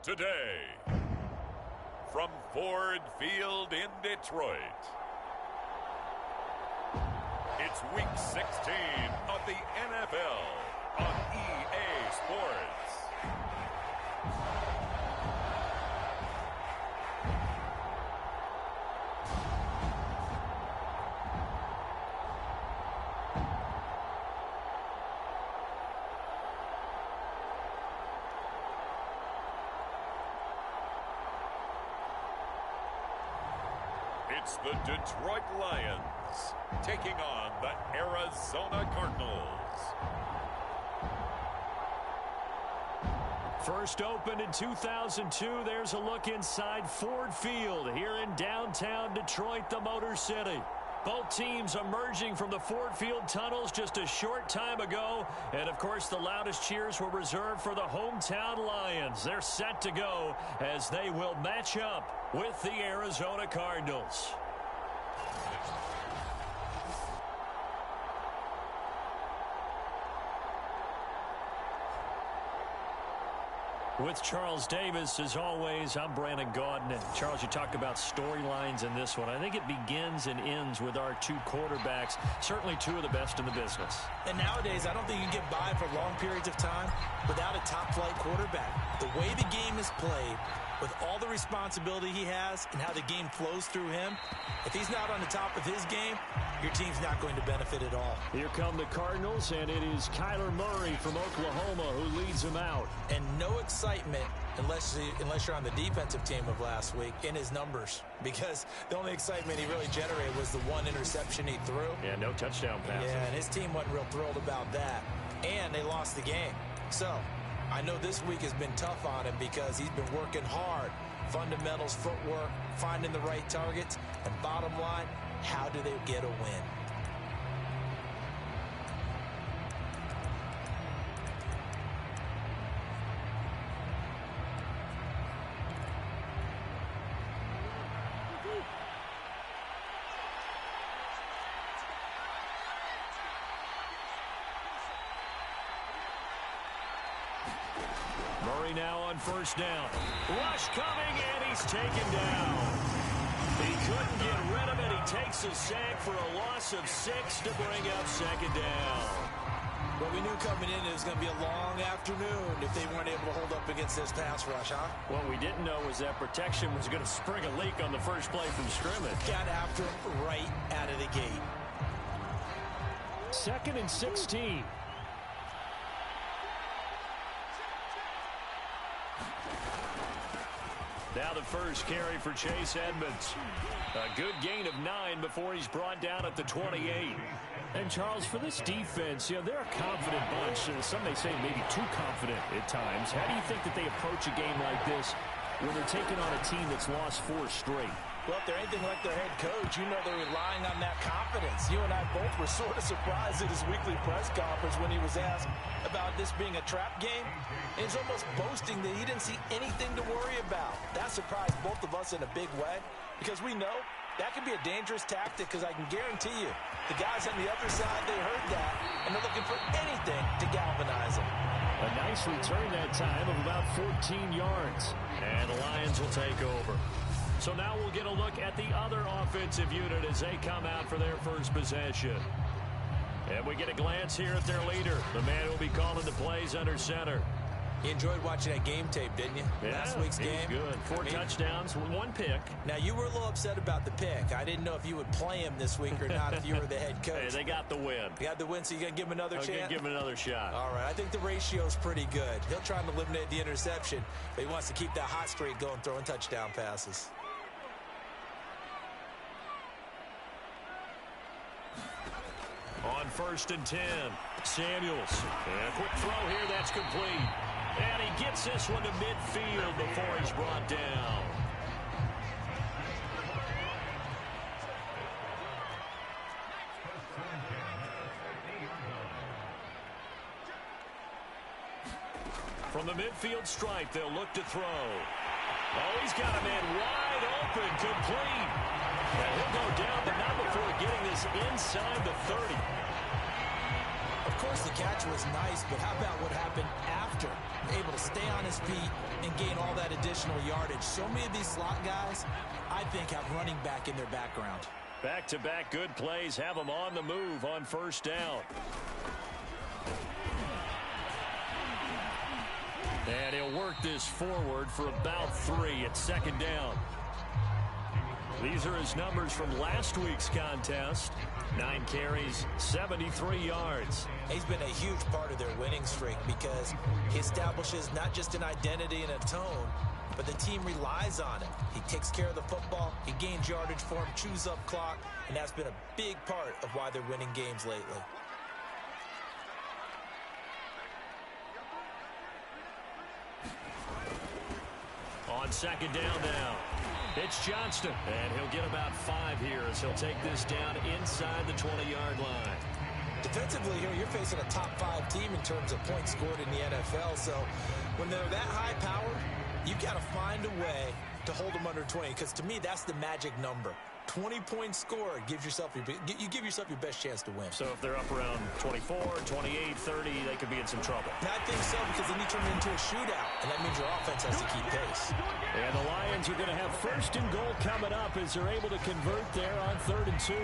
Today, from Ford Field in Detroit, it's week 16 of the NFL on EA Sports. It's the Detroit Lions taking on the Arizona Cardinals. First opened in 2002, there's a look inside Ford Field here in downtown Detroit, the Motor City. Both teams emerging from the Ford Field tunnels just a short time ago. And, of course, the loudest cheers were reserved for the hometown Lions. They're set to go as they will match up with the Arizona Cardinals. With Charles Davis, as always, I'm Brandon Gaudin. And Charles, you talk about storylines in this one. I think it begins and ends with our two quarterbacks, certainly two of the best in the business. And nowadays, I don't think you can get by for long periods of time without a top-flight quarterback. The way the game is played, with all the responsibility he has and how the game flows through him, if he's not on the top of his game, your team's not going to benefit at all. Here come the Cardinals, and it is Kyler Murray from Oklahoma who leads them out. And no excitement unless you're on the defensive team of last week in his numbers, because the only excitement he really generated was the one interception he threw. Yeah, no touchdown pass. Yeah, and his team wasn't real thrilled about that, and they lost the game. So I know this week has been tough on him because he's been working hard. Fundamentals, footwork, finding the right targets, and bottom line, how do they get a win? Murray now on first down. Rush coming, and he's taken down. He couldn't get rid of it. He takes a sack for a loss of 6 to bring up second down. Well, we knew coming in it was going to be a long afternoon if they weren't able to hold up against this pass rush, huh? What we didn't know was that protection was going to spring a leak on the first play from scrimmage. Got after him right out of the gate. 2nd and 16. Now the first carry for Chase Edmonds. A good gain of 9 before he's brought down at the 28. And, Charles, for this defense, you know, they're a confident bunch. Some may say maybe too confident at times. How do you think that they approach a game like this when they're taking on a team that's lost 4 straight? Well, if they're anything like their head coach, you know they're relying on that confidence. You and I both were sort of surprised at his weekly press conference when he was asked about this being a trap game. And he's almost boasting that he didn't see anything to worry about. That surprised both of us in a big way because we know that can be a dangerous tactic, because I can guarantee you the guys on the other side, they heard that, and they're looking for anything to galvanize them. A nice return that time of about 14 yards. And the Lions will take over. So now we'll get a look at the other offensive unit as they come out for their first possession. And we get a glance here at their leader, the man who will be calling the plays under center. You enjoyed watching that game tape, didn't you? Yeah, last week's game. Good. 4 touchdowns, 1 pick. Now, you were a little upset about the pick. I didn't know if you would play him this week or not if you were the head coach. Hey, they got the win. You got the win, so you're going to give him another chance? I'm going to give him another shot. All right, I think the ratio's pretty good. He'll try and eliminate the interception, but he wants to keep that hot streak going, throwing touchdown passes. On 1st and 10, Samuels. And a quick throw here, that's complete. And he gets this one to midfield before he's brought down. From the midfield stripe, they'll look to throw. Oh, he's got a man wide open, complete. And he'll go down, but not before getting this inside the 30. course, the catch was nice, but how about what happened after? Able to stay on his feet and gain all that additional yardage. So many of these slot guys, I think, have running back in their background. Back-to-back good plays have them on the move on first down. And he'll work this forward for about 3 at second down. These are his numbers from last week's contest. 9 carries, 73 yards. He's been a huge part of their winning streak because he establishes not just an identity and a tone, but the team relies on it. He takes care of the football, he gains yardage for him, chews up clock, and that's been a big part of why they're winning games lately. On second down now, it's Johnston, and he'll get about 5 here as he'll take this down inside the 20-yard line. Defensively here, you're facing a top 5 team in terms of points scored in the NFL, so when they're that high powered, you've got to find a way to hold them under 20, because to me, that's the magic number. 20 points scored, you give yourself your best chance to win. So if they're up around 24, 28, 30, they could be in some trouble. I think so, because then you turn it into a shootout, and that means your offense has to keep pace. And the Lions are going to have first and goal coming up as they're able to convert there on 3rd and 2.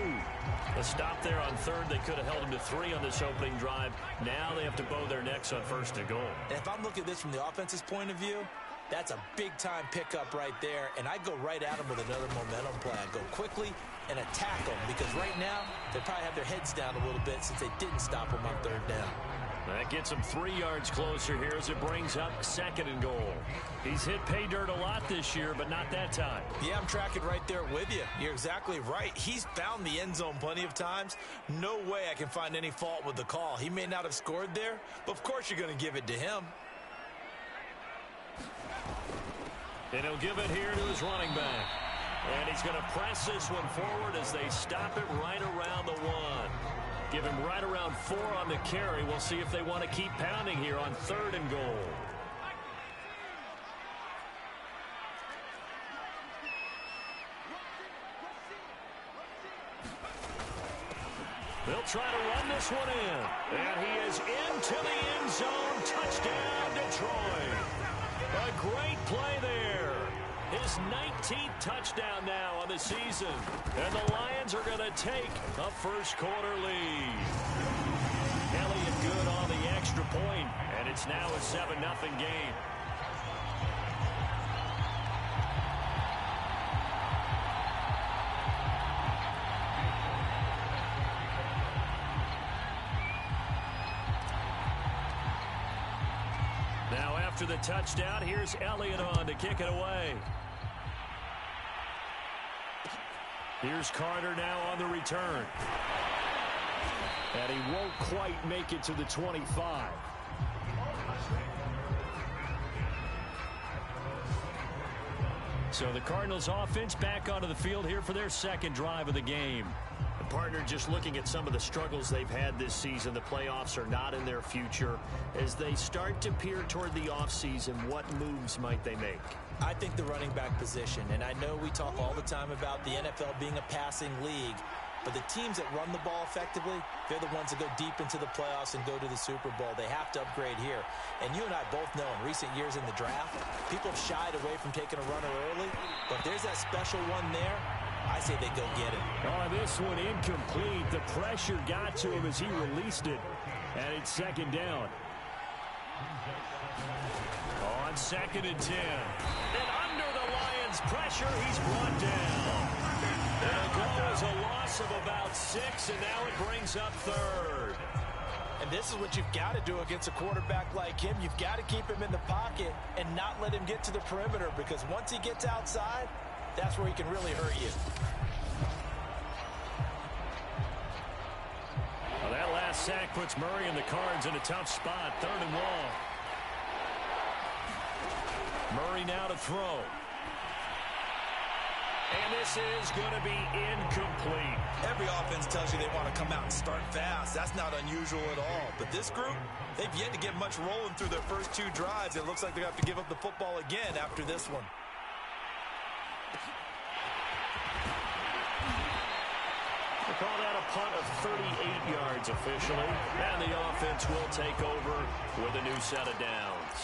A stop there on 3rd. They could have held them to 3 on this opening drive. Now they have to bow their necks on 1st and goal. And if I'm looking at this from the offense's point of view, that's a big-time pickup right there, and I go right at them with another momentum play. I go quickly and attack them, because right now they probably have their heads down a little bit since they didn't stop them on 3rd down. That gets him 3 yards closer here as it brings up 2nd and goal. He's hit pay dirt a lot this year, but not that time. Yeah, I'm tracking right there with you. You're exactly right. He's found the end zone plenty of times. No way I can find any fault with the call. He may not have scored there, but of course you're going to give it to him. And he'll give it here to his running back. And he's going to press this one forward as they stop it right around the 1. Give him right around 4 on the carry. We'll see if they want to keep pounding here on 3rd and goal. They'll try to run this one in. And he is into the end zone. Touchdown, Detroit. A great play there. His 19th touchdown now on the season. And the Lions are going to take a first-quarter lead. Elliott good on the extra point, and it's now a 7-0 game. Now after the touchdown, here's Elliott on to kick it away. Here's Carter now on the return. And he won't quite make it to the 25. So the Cardinals offense back onto the field here for their 2nd drive of the game. The partner just looking at some of the struggles they've had this season. The playoffs are not in their future. As they start to peer toward the offseason, what moves might they make? I think the running back position, and I know we talk all the time about the NFL being a passing league, but the teams that run the ball effectively, they're the ones that go deep into the playoffs and go to the Super Bowl. They have to upgrade here. And you and I both know in recent years in the draft, people have shied away from taking a runner early, but if there's that special one there, I say they go get it. Oh, this one incomplete. The pressure got to him as he released it. And it's 2nd down. On 2nd and 10. And under the Lions' pressure, he's brought down. And a goal is a loss of about 6, and now it brings up 3rd. And this is what you've got to do against a quarterback like him. You've got to keep him in the pocket and not let him get to the perimeter, because once he gets outside, that's where he can really hurt you. Well, that last sack puts Murray and the Cards in a tough spot. 3rd and long. Murray now to throw. And this is going to be incomplete. Every offense tells you they want to come out and start fast. That's not unusual at all. But this group, they've yet to get much rolling through their first 2 drives. It looks like they're going to have to give up the football again after this one. The call that a punt of 38 yards officially. And the offense will take over with a new set of downs.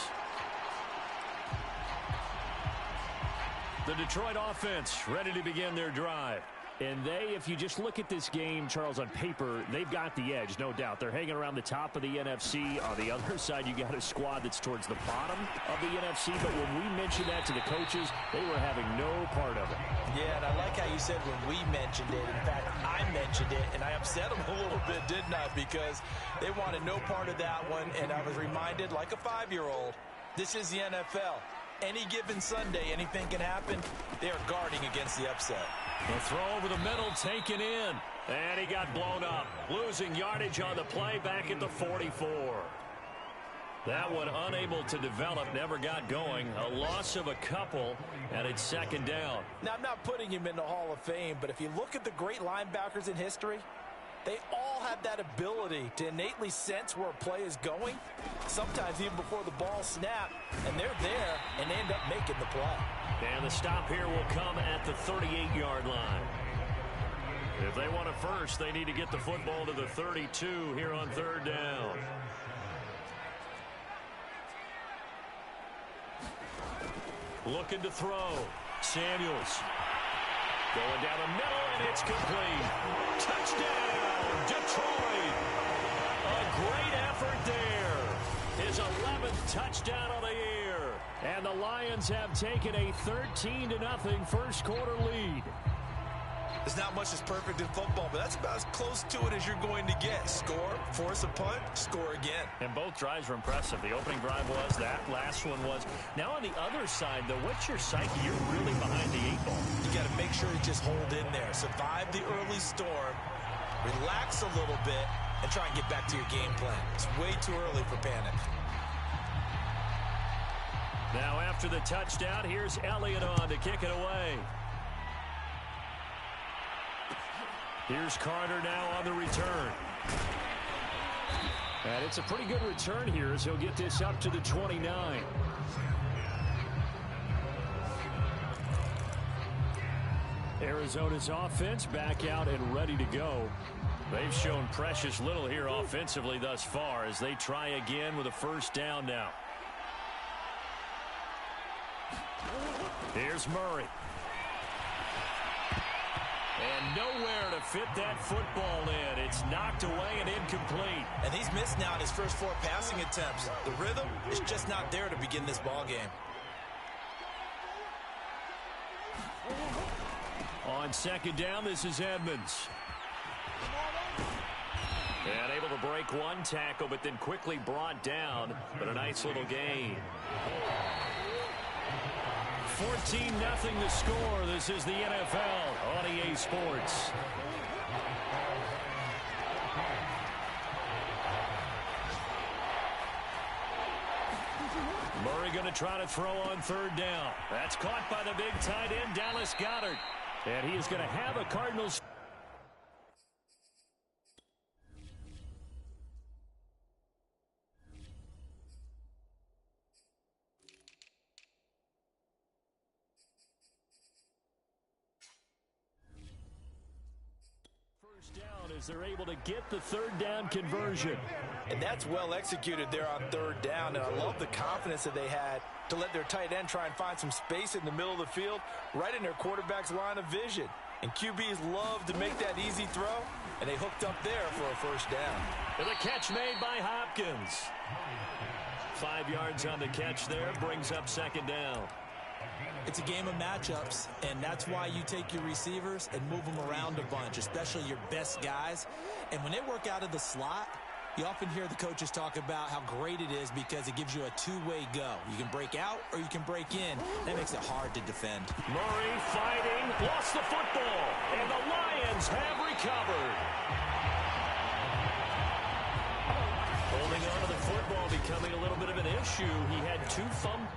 The Detroit offense ready to begin their drive. And they, if you just look at this game, Charles, on paper, they've got the edge, no doubt. They're hanging around the top of the NFC. On the other side, you got a squad that's towards the bottom of the NFC. But when we mentioned that to the coaches, they were having no part of it. Yeah, and I like how you said when we mentioned it. In fact, I mentioned it, and I upset them a little bit, didn't I? Because they wanted no part of that one, and I was reminded, like a 5-year-old, this is the NFL. Any given Sunday, anything can happen. They are guarding against the upset. The throw over the middle taken in. And he got blown up. Losing yardage on the play back at the 44. That one unable to develop, never got going. A loss of a couple, and it's second down. Now, I'm not putting him in the Hall of Fame, but if you look at the great linebackers in history, they all have that ability to innately sense where a play is going, sometimes even before the ball snapped, and they're there, and they end up making the play. And the stop here will come at the 38-yard line. If they want a first, they need to get the football to the 32 here on third down. Looking to throw. Samuels. Going down the middle, and it's complete. Touchdown, Detroit. A great effort there. His 11th touchdown of the year. And the Lions have taken a 13-0 first quarter lead. There's not much that's perfect in football, but that's about as close to it as you're going to get. Score, force a punt, score again. And both drives were impressive. The opening drive was, that last one was. Now on the other side, though, what's your psyche? You're really behind the 8 ball. You got to make sure you just hold in there. Survive the early storm, relax a little bit, and try and get back to your game plan. It's way too early for panic. Now after the touchdown, here's Elliott on to kick it away. Here's Carter now on the return. And it's a pretty good return here as he'll get this up to the 29. Arizona's offense back out and ready to go. They've shown precious little here offensively thus far as they try again with a first down now. Here's Murray. And nowhere to fit that football in. It's knocked away and incomplete. And he's missed now in his first 4 passing attempts. The rhythm is just not there to begin this ball game. On second down, this is Edmonds. And able to break one tackle, but then quickly brought down. But a nice little gain. 14-0 the score. This is the NFL on EA Sports. Murray going to try to throw on third down. That's caught by the big tight end, Dallas Goedert. And he is going to have a Cardinals. As they're able to get the third down conversion. And that's well executed there on third down. And I love the confidence that they had to let their tight end try and find some space in the middle of the field, right in their quarterback's line of vision. And QBs love to make that easy throw, and they hooked up there for a first down. And the catch made by Hopkins. 5 yards on the catch there, brings up second down. It's a game of matchups, and that's why you take your receivers and move them around a bunch, especially your best guys. And when they work out of the slot, you often hear the coaches talk about how great it is because it gives you a two-way go. You can break out or you can break in. That makes it hard to defend. Murray fighting, lost the football, and the Lions have recovered. Holding on to the football becoming a little bit of an issue. He had 2 fumbles.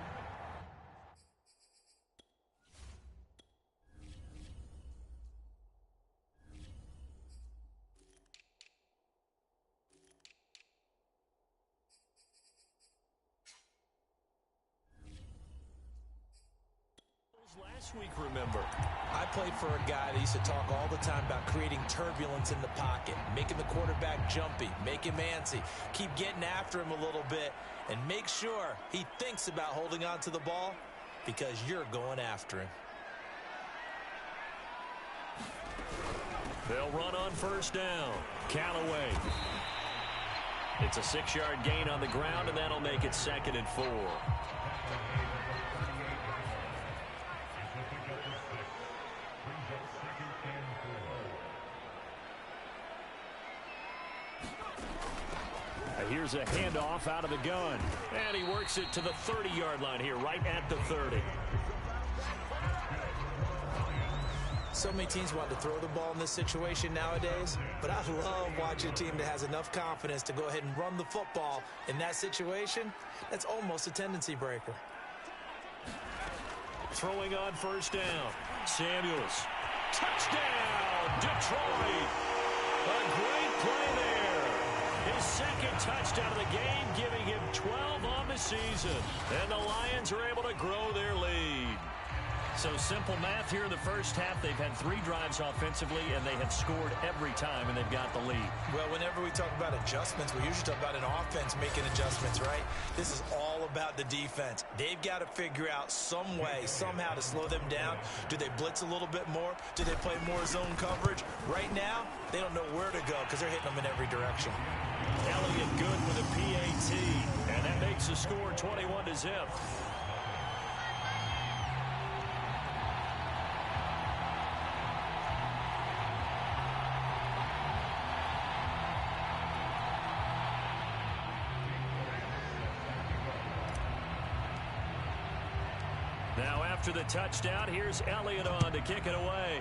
Last week, remember. I played for a guy that used to talk all the time about creating turbulence in the pocket, making the quarterback jumpy, make him antsy, keep getting after him a little bit, and make sure he thinks about holding on to the ball because you're going after him. They'll run on first down. Callaway. It's a 6-yard gain on the ground, and that'll make it 2nd and 4. Here's a handoff out of the gun. And he works it to the 30-yard line here, right at the 30. So many teams want to throw the ball in this situation nowadays, but I love watching a team that has enough confidence to go ahead and run the football in that situation. That's almost a tendency breaker. Throwing on first down. Samuels. Touchdown, Detroit. A great play there. His 2nd touchdown of the game, giving him 12 on the season. And the Lions are able to grow their lead. So simple math here in the first half. They've had 3 drives offensively, and they have scored every time, and they've got the lead. Well, whenever we talk about adjustments, we usually talk about an offense making adjustments, right? This is all about the defense. They've got to figure out some way, somehow to slow them down. Do they blitz a little bit more? Do they play more zone coverage? Right now, they don't know where to go because they're hitting them in every direction. Elliott good with a PAT, and that makes the score 21-0. Now after the touchdown, here's Elliott on to kick it away.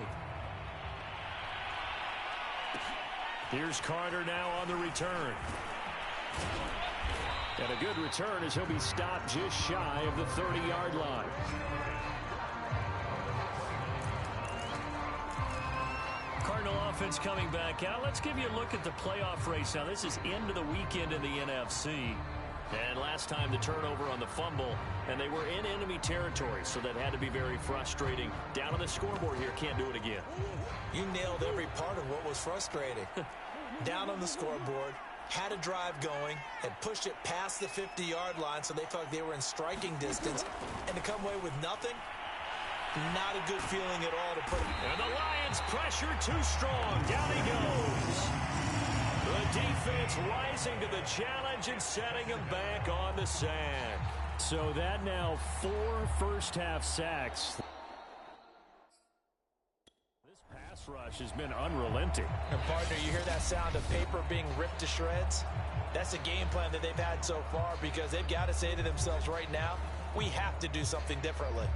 Here's Carter now on the return. And a good return as he'll be stopped just shy of the 30-yard line. Cardinal offense coming back out. Let's give you a look at the playoff race. Now, this is into the weekend in the NFC. And last time the turnover on the fumble, and they were in enemy territory, so that had to be very frustrating. Down on the scoreboard here, can't do it again. You nailed every part of what was frustrating. Down on the scoreboard, had a drive going, had pushed it past the 50-yard line, so they felt like they were in striking distance, and to come away with nothing, not a good feeling at all to put it. And the Lions pressure too strong. Down he goes. The defense rising to the challenge and setting him back on the sack. So that now 4 first-half sacks. This pass rush has been unrelenting. And partner, you hear that sound of paper being ripped to shreds? That's the game plan that they've had so far because they've got to say to themselves right now, we have to do something differently.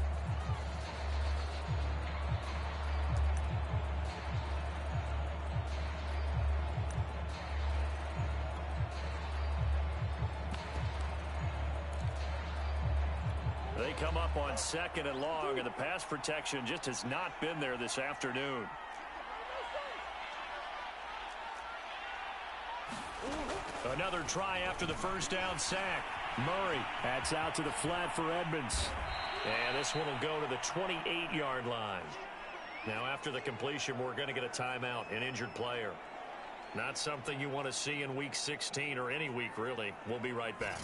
They come up on 2nd and long, and the pass protection just has not been there this afternoon. Another try after the first down sack. Murray bats out to the flat for Edmonds. And this one will go to the 28-yard line. Now after the completion, we're going to get a timeout, an injured player. Not something you want to see in week 16 or any week, really. We'll be right back.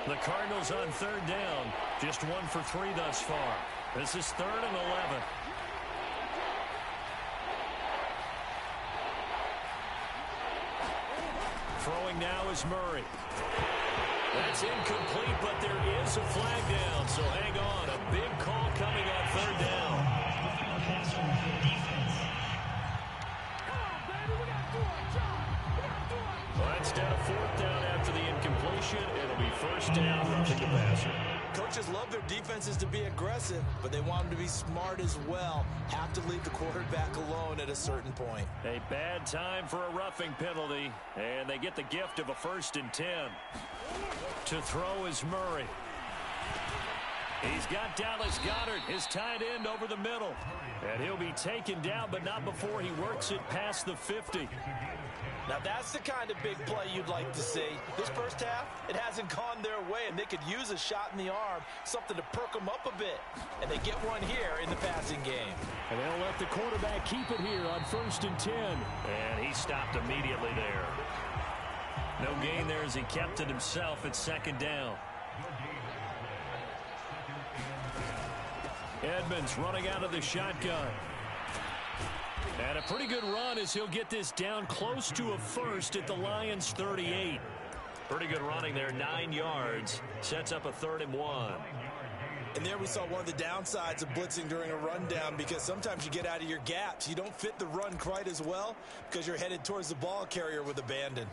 The Cardinals on 3rd down. Just 1 for 3 thus far. This is 3rd and 11. Throwing now is Murray. That's incomplete, but there is a flag down, so hang on. A big call coming on 3rd down. Well, instead of 4th down after the incompletion, it'll be 1st down, roughing the passer. Coaches love their defenses to be aggressive, but they want them to be smart as well. Have to leave the quarterback alone at a certain point. A bad time for a roughing penalty, and they get the gift of a 1st and 10. To throw is Murray. He's got Dallas Goedert, his tight end, over the middle. And he'll be taken down, but not before he works it past the 50. Now that's the kind of big play you'd like to see. This first half, it hasn't gone their way, and they could use a shot in the arm, something to perk them up a bit. And they get one here in the passing game. And they'll let the quarterback keep it here on 1st and 10. And he stopped immediately there. No gain there as he kept it himself at 2nd down. Edmonds running out of the shotgun. And a pretty good run as he'll get this down close to a 1st at the Lions' 38. Pretty good running there, 9 yards. Sets up a 3rd and 1. And there we saw one of the downsides of blitzing during a rundown, because sometimes you get out of your gaps. You don't fit the run quite as well because you're headed towards the ball carrier with abandon.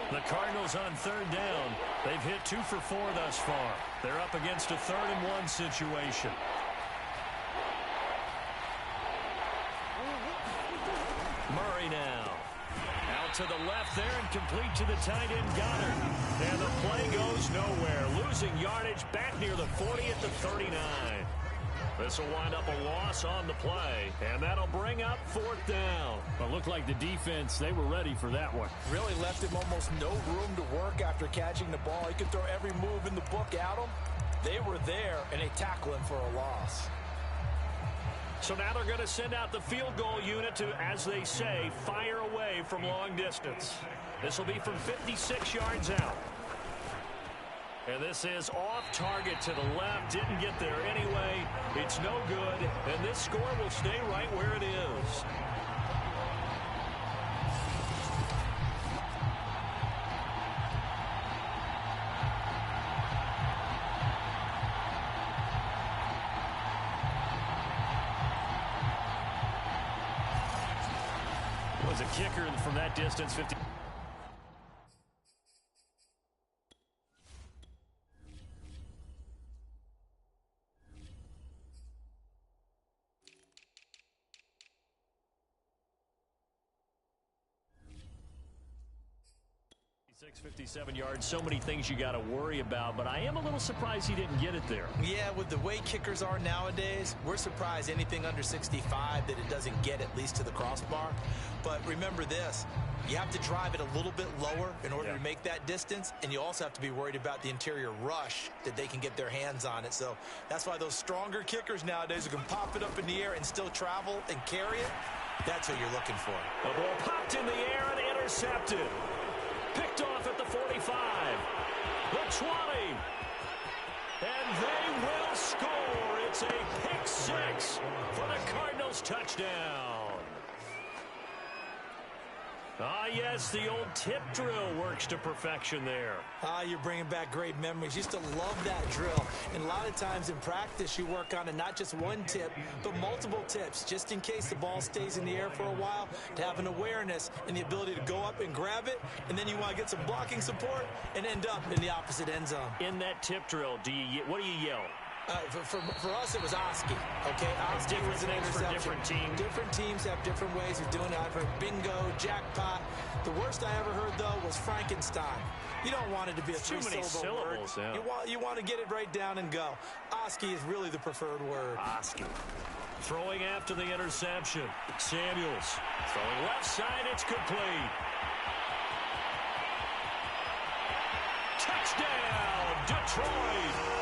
The Cardinals on 3rd down. They've hit 2 for 4 thus far. They're up against a 3rd and 1 situation. Murray now. Out to the left there and complete to the tight end Goedert. And the play goes nowhere. Losing yardage back near the 40 at the 39. This will wind up a loss on the play, and that'll bring up 4th down. But it looked like the defense, they were ready for that one. Really left him almost no room to work after catching the ball. He could throw every move in the book at him. They were there, and they tackle him for a loss. So now they're going to send out the field goal unit to, as they say, fire away from long distance. This will be from 56 yards out. And this is off target to the left. Didn't get there anyway. It's no good. And this score will stay right where it is. Was a kicker from that distance, 50. Six 57 yards, so many things you got to worry about, but I am a little surprised he didn't get it there. Yeah, with the way kickers are nowadays, we're surprised anything under 65 that it doesn't get at least to the crossbar. But remember this, you have to drive it a little bit lower in order to make that distance, and you also have to be worried about the interior rush that they can get their hands on it. So that's why those stronger kickers nowadays who can pop it up in the air and still travel and carry it, that's what you're looking for. The ball popped in the air and intercepted. Picked off at the 45, the 20, and they will score. It's a pick 6 for the Cardinals touchdown. Ah, yes, the old tip drill works to perfection there. Ah, you're bringing back great memories. Used to love that drill. And a lot of times in practice, you work on it, not just one tip, but multiple tips, just in case the ball stays in the air for a while, to have an awareness and the ability to go up and grab it, and then you want to get some blocking support and end up in the opposite end zone. In that tip drill, what do you yell? For us, it was Oski. Okay, Oski was an interception. For different teams. Different teams have different ways of doing it. I've heard bingo, jackpot. The worst I ever heard, though, was Frankenstein. You don't want it to be a three-syllable word. Yeah. You want to get it right down and go. Oski is really the preferred word. Oski. Throwing after the interception. Samuels. Throwing left side. It's complete. Touchdown, Detroit.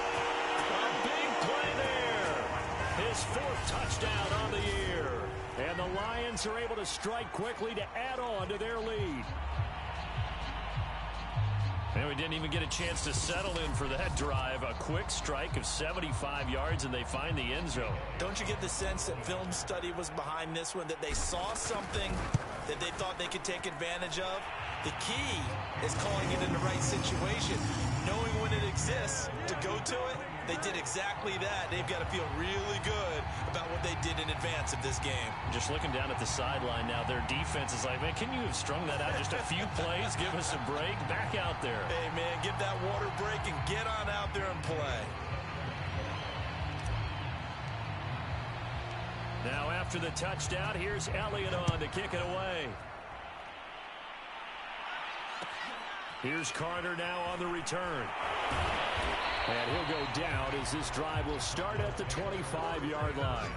His 4th touchdown on the year. And the Lions are able to strike quickly to add on to their lead. And we didn't even get a chance to settle in for that drive. A quick strike of 75 yards, and they find the end zone. Don't you get the sense that film study was behind this one, that they saw something that they thought they could take advantage of? The key is calling it in the right situation, knowing when it exists to go to it. They did exactly that. They've got to feel really good about what they did in advance of this game. Just looking down at the sideline now, their defense is like, man, can you have strung that out just a few plays? Give us a break. Back out there. Hey, man, give that water break and get on out there and play. Now after the touchdown, here's Elliott on to kick it away. Here's Carter now on the return. And he'll go down as this drive will start at the 25-yard line.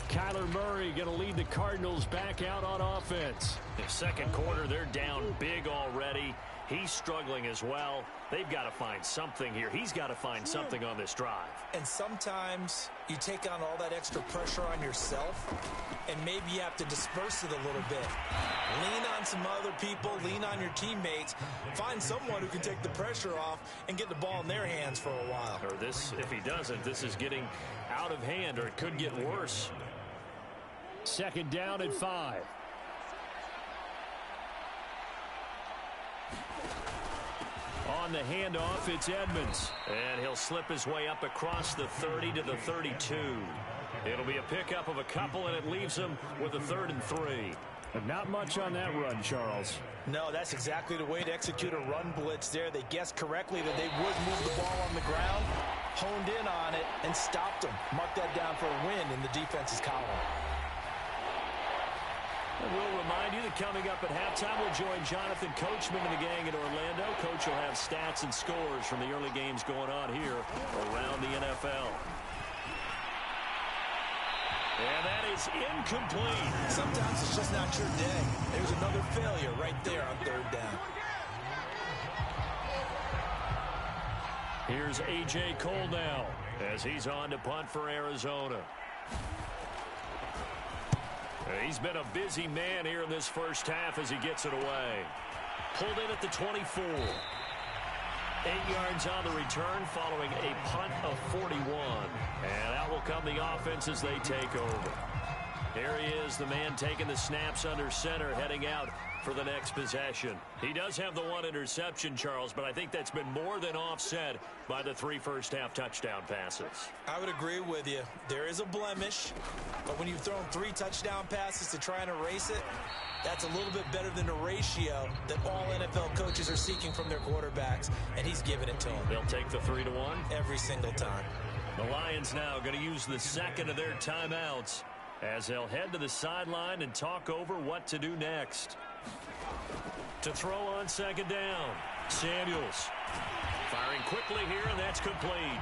Kyler Murray going to lead the Cardinals back out on offense. The second quarter, they're down big already. He's struggling as well. They've got to find something here. He's got to find something on this drive. And sometimes you take on all that extra pressure on yourself, and maybe you have to disperse it a little bit. Lean on some other people, lean on your teammates, find someone who can take the pressure off and get the ball in their hands for a while. Or this, if he doesn't, this is getting out of hand, or it could get worse. Second down and 5. On the handoff, it's Edmonds. And he'll slip his way up across the 30 to the 32. It'll be a pickup of a couple, and it leaves him with a 3rd and 3. But not much on that run, Charles. No, that's exactly the way to execute a run blitz there. They guessed correctly that they would move the ball on the ground, honed in on it, and stopped them. Mark that down for a win in the defense's column. We'll remind you that coming up at halftime, we'll join Jonathan Coachman and the gang in Orlando. Coach will have stats and scores from the early games going on here around the NFL. And that is incomplete. Sometimes it's just not your day. There's another failure right there on 3rd down. Here's A.J. Cole now as he's on to punt for Arizona. He's been a busy man here in this first half as he gets it away. Pulled in at the 24. 8 yards on the return following a punt of 41. And out will come the offense as they take over. There he is, the man taking the snaps under center, heading out for the next possession. He does have the 1 interception, Charles, but I think that's been more than offset by the 3 first-half touchdown passes. I would agree with you. There is a blemish, but when you've thrown 3 touchdown passes to try and erase it, that's a little bit better than the ratio that all NFL coaches are seeking from their quarterbacks, and he's giving it to them. They'll take the 3-1? Every single time. The Lions now going to use the second of their timeouts as they'll head to the sideline and talk over what to do next. To throw on second down, Samuels. Firing quickly here, and that's complete.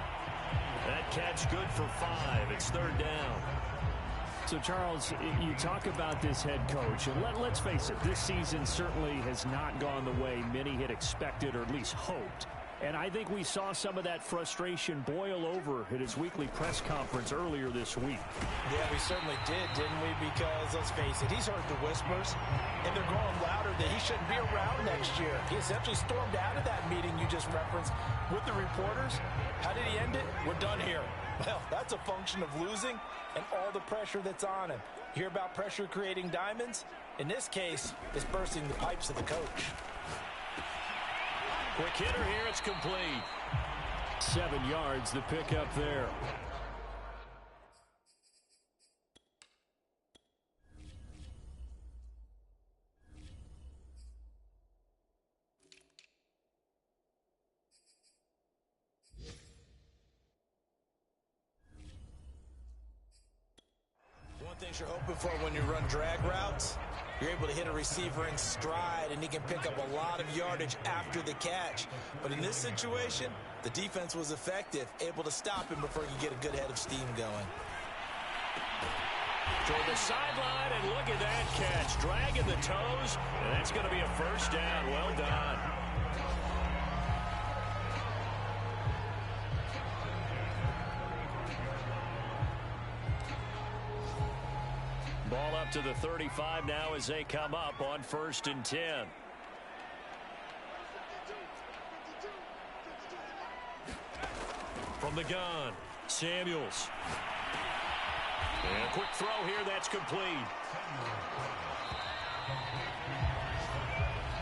That catch good for 5. It's 3rd down. So, Charles, you talk about this head coach, and let's face it, this season certainly has not gone the way many had expected or at least hoped. And I think we saw some of that frustration boil over at his weekly press conference earlier this week. Yeah, we certainly did, didn't we? Because, let's face it, he's heard the whispers, and they're growing louder that he shouldn't be around next year. He essentially stormed out of that meeting you just referenced with the reporters. How did he end it? We're done here. Well, that's a function of losing and all the pressure that's on him. Hear about pressure creating diamonds? In this case, it's bursting the pipes of the coach. Quick hitter here, it's complete. 7 yards, the pickup there. One thing you're hoping for when you run drag routes, you're able to hit a receiver in stride, and he can pick up a lot of yardage after the catch. But in this situation, the defense was effective, able to stop him before he could get a good head of steam going. Toward the sideline, and look at that catch. Dragging the toes, and that's going to be a 1st down. Well done. Ball up to the 35 now as they come up on 1st and 10. From the gun, Samuels. And a quick throw here, that's complete.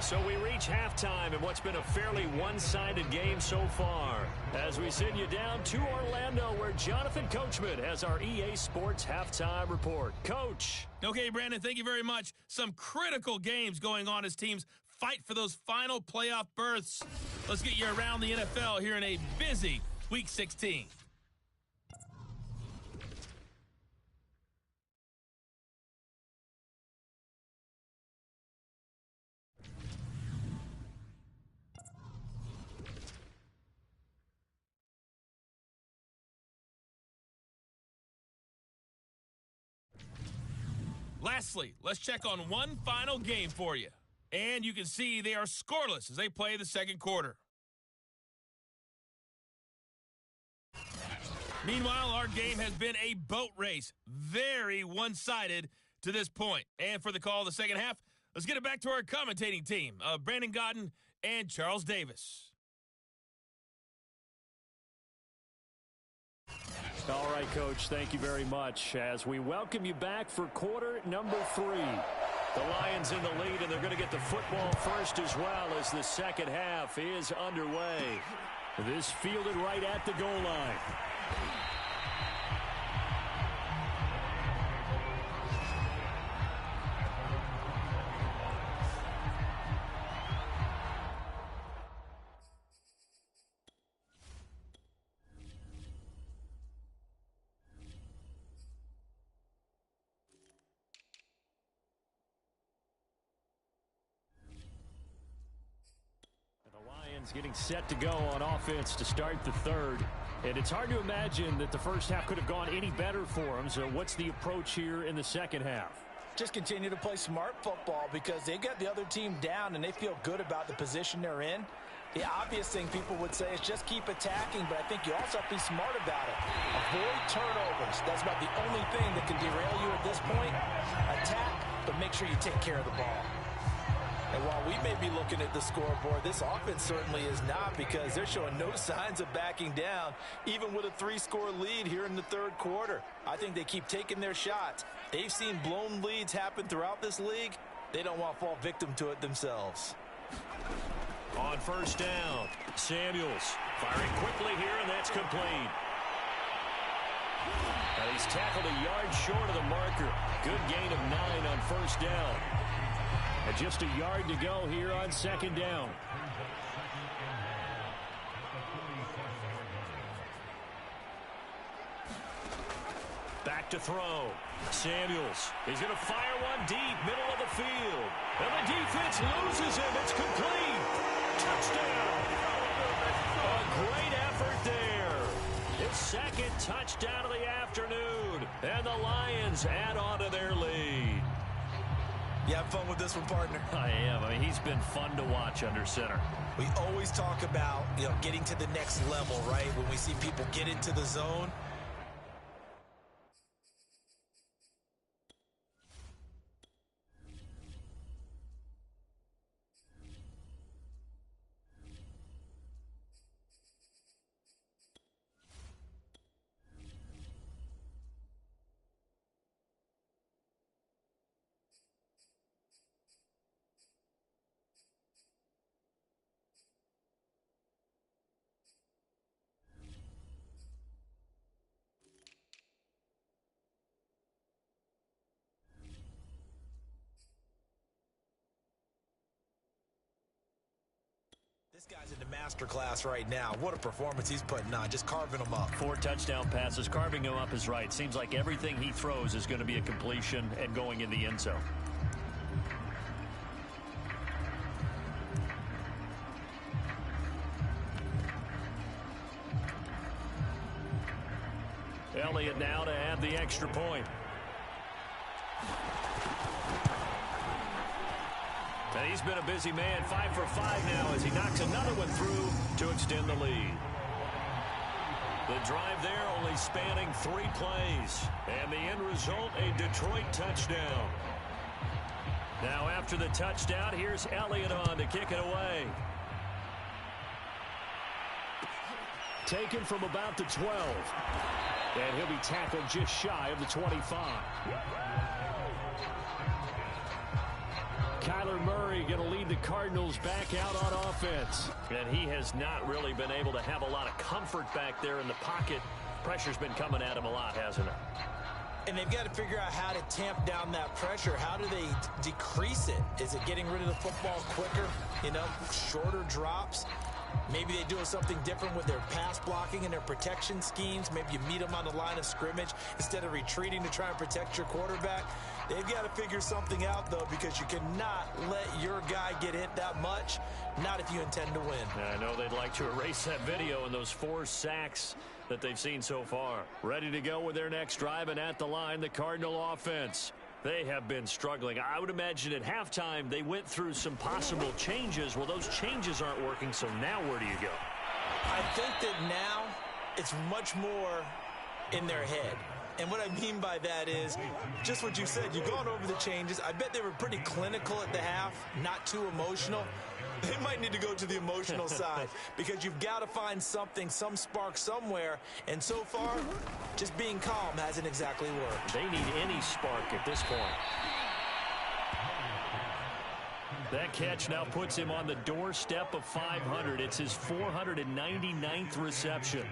So we reach halftime in what's been a fairly one-sided game so far, as we send you down to Orlando, where Jonathan Coachman has our EA Sports halftime report. Coach. Okay, Brandon, thank you very much. Some critical games going on as teams fight for those final playoff berths. Let's get you around the NFL here in a busy Week 16. Lastly, let's check on one final game for you. And you can see they are scoreless as they play the second quarter. Meanwhile, our game has been a boat race. Very one-sided to this point. And for the call of the second half, let's get it back to our commentating team of Brandon Godden and Charles Davis. All right, Coach, thank you very much as we welcome you back for quarter number 3. The Lions in the lead, and they're going to get the football first as well as the second half is underway. This fielded right at the goal line. Getting set to go on offense to start the third. And it's hard to imagine that the first half could have gone any better for them. So what's the approach here in the second half? Just continue to play smart football because they got the other team down and they feel good about the position they're in. The obvious thing people would say is just keep attacking, but I think you also have to be smart about it. Avoid turnovers. That's about the only thing that can derail you at this point. Attack, but make sure you take care of the ball. And while we may be looking at the scoreboard, this offense certainly is not because they're showing no signs of backing down, even with a 3-score lead here in the third quarter. I think they keep taking their shots. They've seen blown leads happen throughout this league. They don't want to fall victim to it themselves. On first down, Samuels firing quickly here, and that's complete. And he's tackled a yard short of the marker. Good gain of 9 on first down. And just a yard to go here on second down. Back to throw. Samuels. He's going to fire one deep, middle of the field. And the defense loses him. It's complete. Touchdown. A great effort there. His second touchdown of the afternoon. And the Lions add on to their lead. You have fun with this one, partner? I am. I mean, he's been fun to watch under center. We always talk about, getting to the next level, right? When we see people get into the zone. This guy's in the master class right now. What a performance he's putting on, just carving them up. 4 touchdown passes. Carving him up is right. Seems like everything he throws is going to be a completion and going in the end zone. Elliott now to add the extra point. And he's been a busy man, 5 for 5 now as he knocks another one through to extend the lead. The drive there only spanning 3 plays. And the end result, a Detroit touchdown. Now after the touchdown, here's Elliott on to kick it away. Taken from about the 12. And he'll be tackled just shy of the 25. Kyler Murray going to lead the Cardinals back out on offense. And he has not really been able to have a lot of comfort back there in the pocket. Pressure's been coming at him a lot, hasn't it? And they've got to figure out how to tamp down that pressure. How do they decrease it? Is it getting rid of the football quicker? Shorter drops? Maybe they do something different with their pass blocking and their protection schemes. Maybe you meet them on the line of scrimmage instead of retreating to try and protect your quarterback. They've got to figure something out, though, because you cannot let your guy get hit that much, not if you intend to win. I know they'd like to erase that video and those 4 sacks that they've seen so far. Ready to go with their next drive, and at the line, the Cardinal offense. They have been struggling. I would imagine at halftime they went through some possible changes. Well, those changes aren't working, so now where do you go? I think that now it's much more in their head. And what I mean by that is just what you said. You've gone over the changes. I bet they were pretty clinical at the half, not too emotional. They might need to go to the emotional side because you've got to find something, some spark somewhere. And so far, just being calm hasn't exactly worked. They need any spark at this point. That catch now puts him on the doorstep of 500. It's his 499th reception.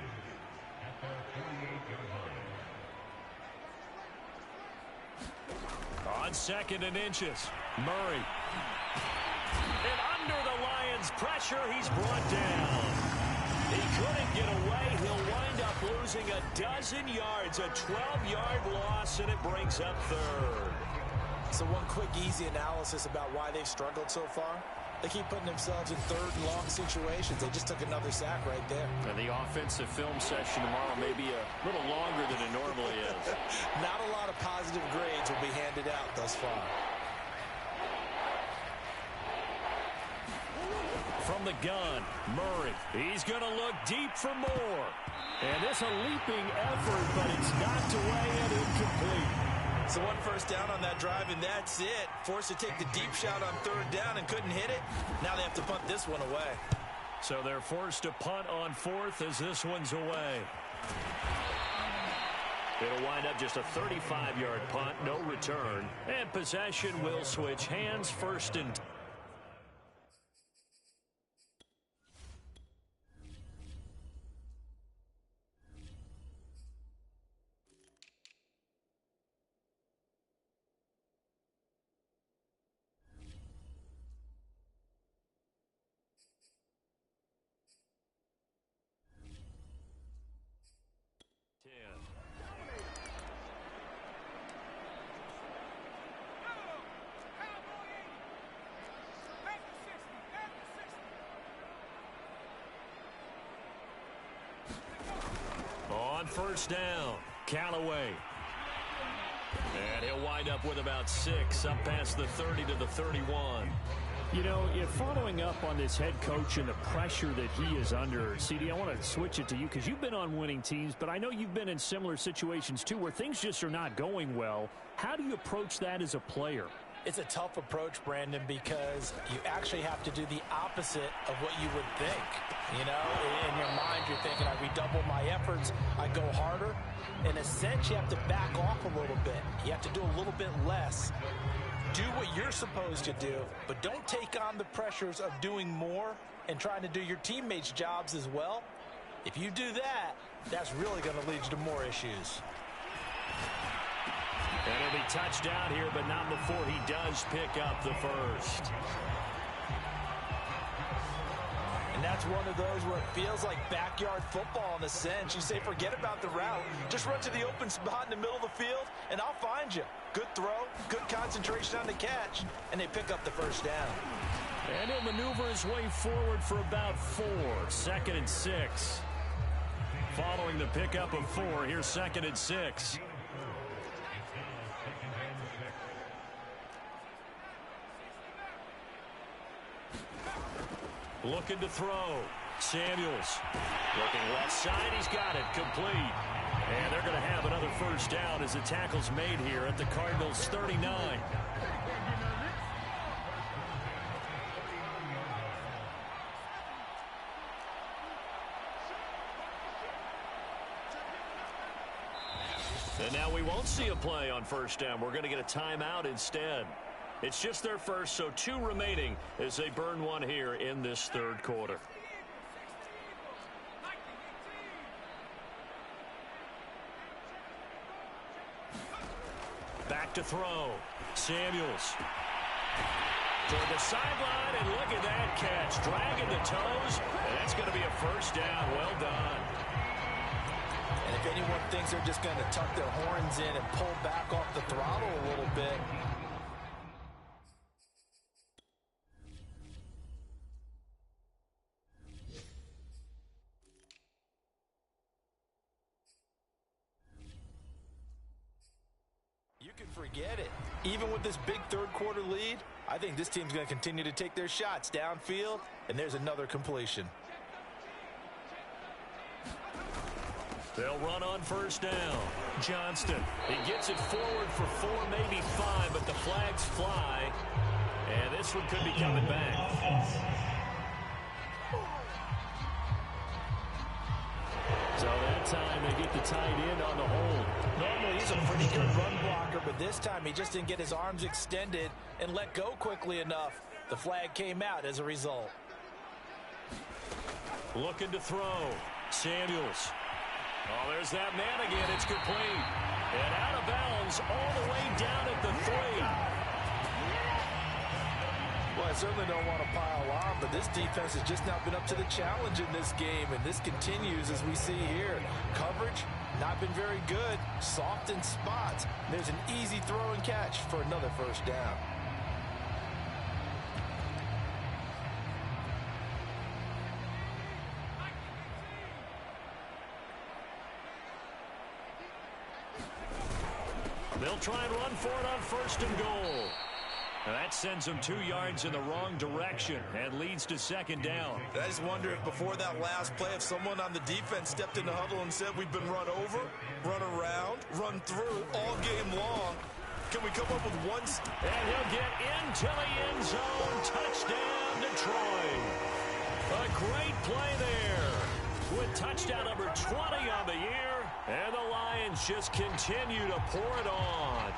On 2nd and inches, Murray. And under the Lions' pressure, he's brought down. He couldn't get away. He'll wind up losing a dozen yards, a 12-yard loss, and it brings up 3rd. So one quick, easy analysis about why they've struggled so far. They keep putting themselves in 3rd and long situations. They just took another sack right there. And the offensive film session tomorrow may be a little longer than it normally is. Not a lot of positive grades will be handed out thus far. From the gun, Murray. He's going to look deep for more. And it's a leaping effort, but it's knocked away and incomplete. So 1 first down on that drive, and that's it. Forced to take the deep shot on 3rd down and couldn't hit it. Now they have to punt this one away. So they're forced to punt on 4th as this one's away. It'll wind up just a 35-yard punt, no return. And possession will switch hands, 1st and 10. On 1st down, Callaway. And he'll wind up with about 6, up past the 30 to the 31. You know, following up on this head coach and the pressure that he is under, CD, I want to switch it to you because you've been on winning teams, but I know you've been in similar situations too where things just are not going well. How do you approach that as a player? It's a tough approach, Brandon, because you actually have to do the opposite of what you would think. You know, in your mind, you're thinking, I redouble my efforts, I go harder. In a sense, you have to back off a little bit. You have to do a little bit less. Do what you're supposed to do, but don't take on the pressures of doing more and trying to do your teammates' jobs as well. If you do that, that's really going to lead you to more issues. And he'll be touched down here, but not before he does pick up the 1st. And that's one of those where it feels like backyard football in a sense. You say, forget about the route. Just run to the open spot in the middle of the field, and I'll find you. Good throw, good concentration on the catch, and they pick up the 1st down. And he'll maneuver his way forward for about 4. 2nd and 6. Following the pickup of 4, here's 2nd and 6. Looking to throw. Samuels. Looking left side. He's got it. Complete. And they're going to have another 1st down as the tackle's made here at the Cardinals' 39. And now we won't see a play on 1st down. We're going to get a timeout instead. It's just their 1st, so 2 remaining as they burn one here in this 3rd quarter. Back to throw. Samuels. Toward the sideline, and look at that catch. Dragging the toes, and that's going to be a first down. Well done. And if anyone thinks they're just going to tuck their horns in and pull back off the throttle a little bit, you can forget it. Even with this big third-quarter lead, I think this team's going to continue to take their shots downfield, and there's another completion. They'll run on first down. Johnston, he gets it forward for 4, maybe 5, but the flags fly, and this one could be coming back. So that time they get the tight end on the hold. Normally he's a pretty good run blocker, but this time he just didn't get his arms extended and let go quickly enough. The flag came out as a result. Looking to throw. Samuels. Oh, there's that man again. It's complete. And out of bounds all the way down at the 3. Well, I certainly don't want to pile on, but this defense has just not been up to the challenge in this game, and this continues as we see here. Coverage, not been very good. Soft in spots. There's an easy throw and catch for another first down. They'll try and run for it on first and goal. That sends them 2 yards in the wrong direction and leads to second down. I just wonder if before that last play, if someone on the defense stepped in the huddle and said, we've been run over, run around, run through all game long. Can we come up with one? And he'll get into the end zone. Touchdown, Detroit. A great play there with touchdown number 20 on the year. And the Lions just continue to pour it on.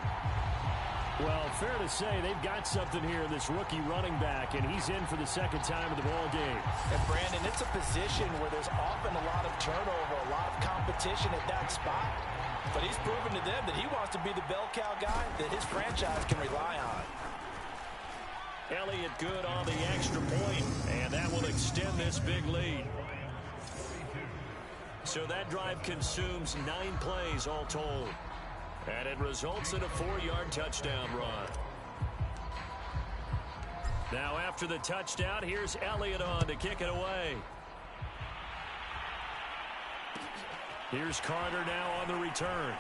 Well, fair to say they've got something here in this rookie running back, and he's in for the second time of the ball game. And, Brandon, it's a position where there's often a lot of turnover, a lot of competition at that spot. But he's proven to them that he wants to be the bell cow guy that his franchise can rely on. Elliott good on the extra point, and that will extend this big lead. So that drive consumes 9 plays all told. And it results in a 4-yard touchdown run. Now after the touchdown, here's Elliott on to kick it away. Here's Carter now on the return.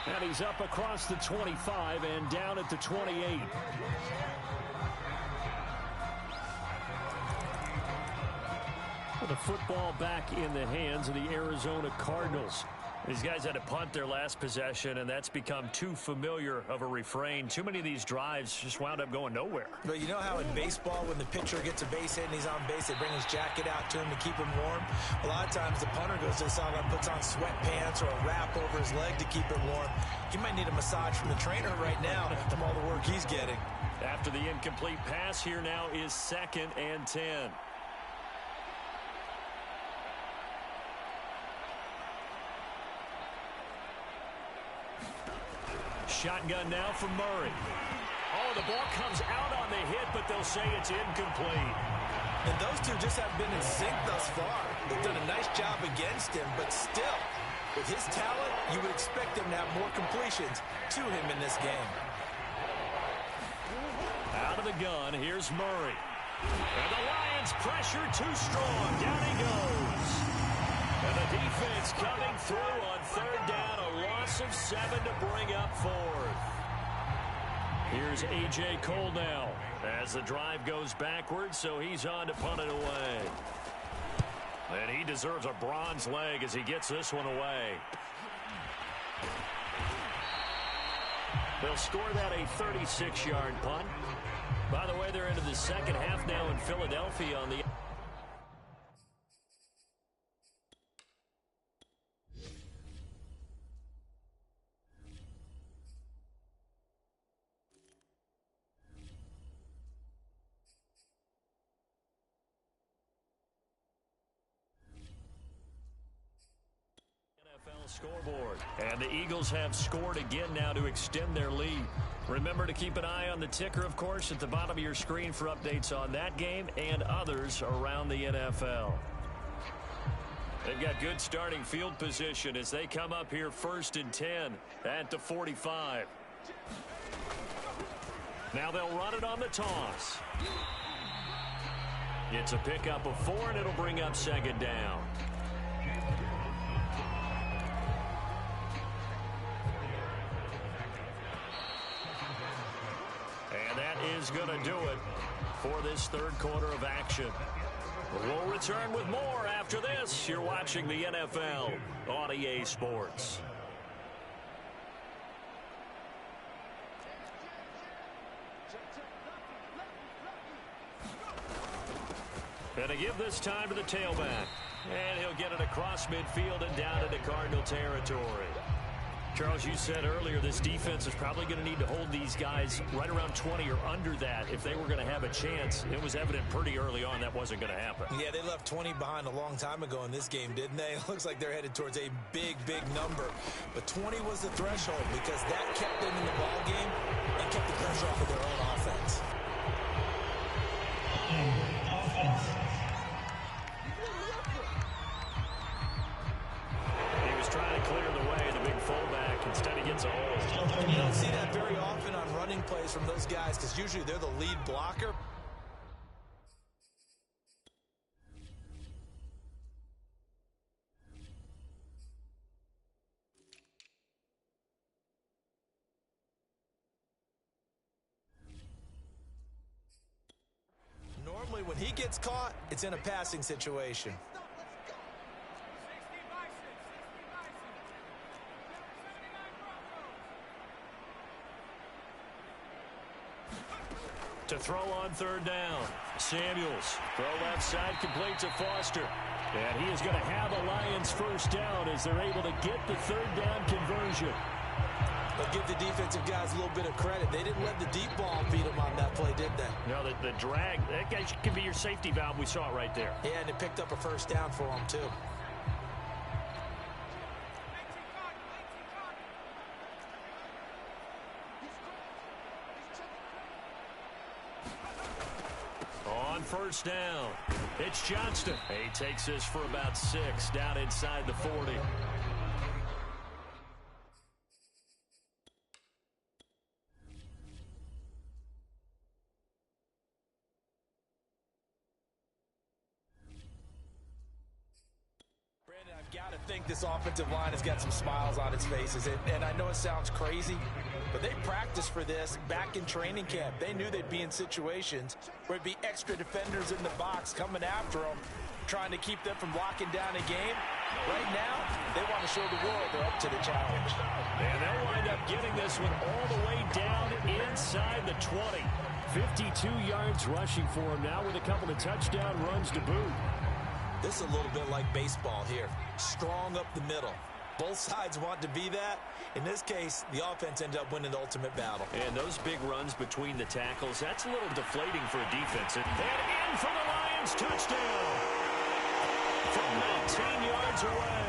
And he's up across the 25 and down at the 28. The football back in the hands of the Arizona Cardinals. These guys had to punt their last possession, and that's become too familiar of a refrain. Too many of these drives just wound up going nowhere. But you know how in baseball, when the pitcher gets a base hit and he's on base, they bring his jacket out to him to keep him warm? A lot of times the punter goes to the sideline, puts on sweatpants or a wrap over his leg to keep him warm. He might need a massage from the trainer right now from all the work he's getting. After the incomplete pass, here now is 2nd and 10. Shotgun now from Murray. Oh, the ball comes out on the hit, but they'll say it's incomplete. And those two just have been in sync thus far. They've done a nice job against him, but still, with his talent, you would expect him to have more completions to him in this game. Out of the gun, here's Murray. And the Lions pressure too strong. Down he goes. And the defense coming through on 3rd down. A loss of 7 to bring up 4th. Here's A.J. Cole now as the drive goes backwards, so he's on to punt it away. And he deserves a bronze leg as he gets this one away. They'll score that a 36-yard punt. By the way, they're into the second half now in Philadelphia on the... Scoreboard. And the Eagles have scored again now to extend their lead. Remember to keep an eye on the ticker, of course, at the bottom of your screen for updates on that game and others around the NFL. They've got good starting field position as they come up here 1st and 10 at the 45. Now they'll run it on the toss. It's a pickup of 4, and it'll bring up 2nd down. And that is going to do it for this 3rd quarter of action. We'll return with more after this. You're watching the NFL on EA Sports. And to give this time to the tailback. And he'll get it across midfield and down into Cardinal territory. Charles, you said earlier this defense is probably going to need to hold these guys right around 20 or under that if they were going to have a chance. It was evident pretty early on that wasn't going to happen. Yeah, they left 20 behind a long time ago in this game, didn't they? It looks like they're headed towards a big, big number. But 20 was the threshold because that kept them in the ball game and kept the pressure off of their own offense. He was trying to clear the way, the big fullback. Instead, he gets a hold. You don't see that very often on running plays from those guys because usually they're the lead blocker. Normally when he gets caught, it's in a passing situation. To throw on 3rd down. Samuels. Throw left side, complete to Foster. And he is going to have a Lions 1st down as they're able to get the 3rd down conversion. But give the defensive guys a little bit of credit. They didn't let the deep ball beat them on that play, did they? No, the drag, that guy could be your safety valve. We saw it right there. Yeah, and it picked up a 1st down for them, too. On 1st down, it's Johnston. He takes this for about 6 down inside the 40. Got to think this offensive line has got some smiles on its faces, and I know it sounds crazy, but they practiced for this back in training camp. They knew they'd be in situations where it'd be extra defenders in the box coming after them, trying to keep them from locking down a game. Right now, they want to show the world they're up to the challenge. And they'll wind up getting this one all the way down inside the 20. 52 yards rushing for him now with a couple of touchdown runs to boot. This is a little bit like baseball here. Strong up the middle. Both sides want to be that. In this case, the offense ended up winning the ultimate battle. And those big runs between the tackles, that's a little deflating for a defense. And in for the Lions, touchdown! From 19 yards away.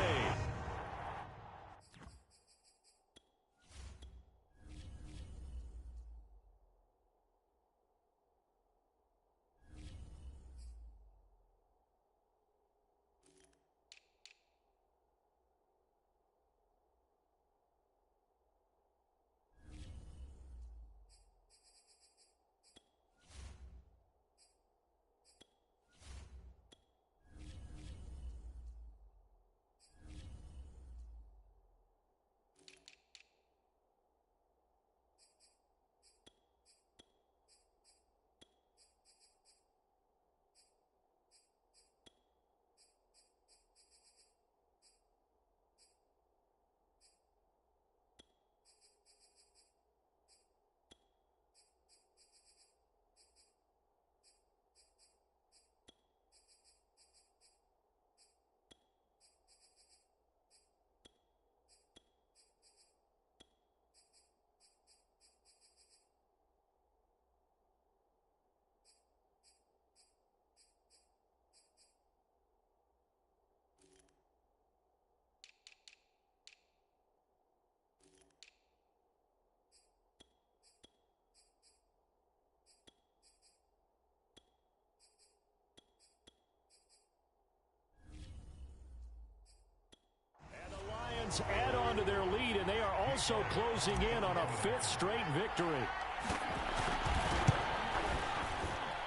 Lions add on to their lead, and they are also closing in on a 5th straight victory.